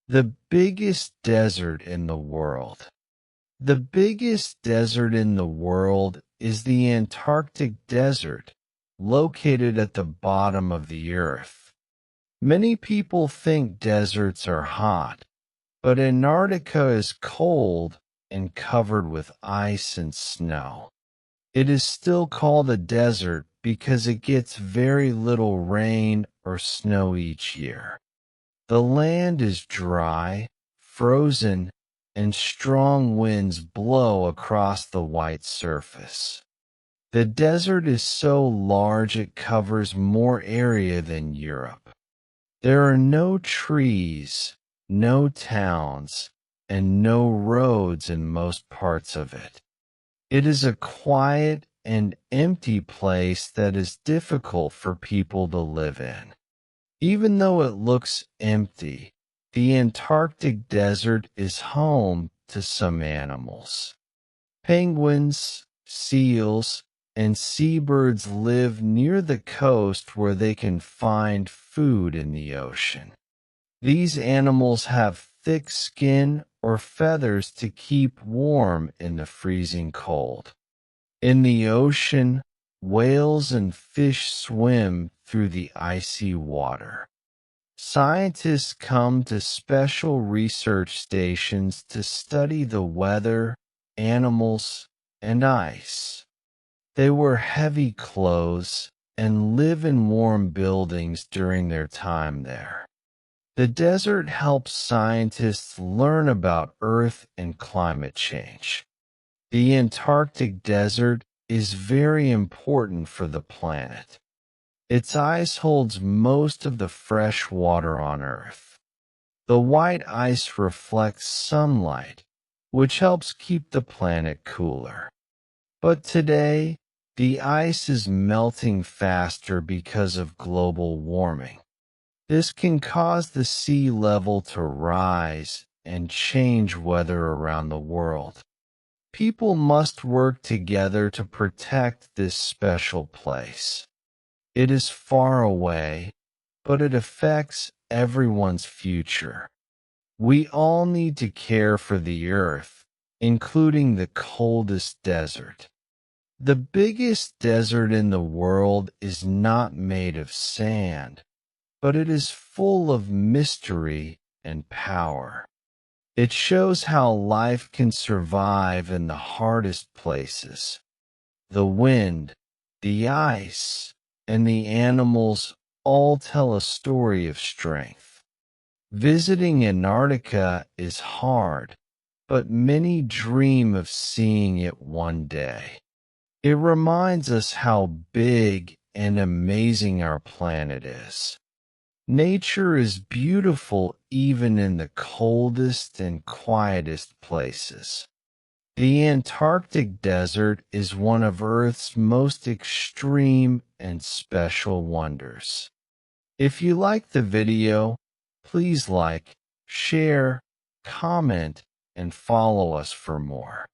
The biggest desert in the world. The biggest desert in the world is the Antarctic Desert, located at the bottom of the Earth. Many people think deserts are hot, but Antarctica is cold and covered with ice and snow. It is still called a desert because it gets very little rain or snow each year. The land is dry, frozen, and strong winds blow across the white surface. The desert is so large it covers more area than Europe. There are no trees, no towns, and no roads in most parts of it. It is a quiet and empty place that is difficult for people to live in. Even though it looks empty, the Antarctic desert is home to some animals. Penguins, seals, and seabirds live near the coast where they can find food in the ocean. These animals have thick skin or feathers to keep warm in the freezing cold. In the ocean, whales and fish swim through the icy water. Scientists come to special research stations to study the weather, animals, and ice. They wear heavy clothes and live in warm buildings during their time there. The desert helps scientists learn about Earth and climate change. The Antarctic desert is very important for the planet. Its ice holds most of the fresh water on Earth. The white ice reflects sunlight, which helps keep the planet cooler. But today, the ice is melting faster because of global warming. This can cause the sea level to rise and change weather around the world. People must work together to protect this special place. It is far away, but it affects everyone's future. We all need to care for the Earth, including the coldest desert. The biggest desert in the world is not made of sand, but it is full of mystery and power. It shows how life can survive in the hardest places. The wind, the ice, and the animals all tell a story of strength. Visiting Antarctica is hard, but many dream of seeing it one day. It reminds us how big and amazing our planet is. Nature is beautiful even in the coldest and quietest places. The Antarctic desert is one of Earth's most extreme and special wonders. If you like the video, please like, share, comment, and follow us for more.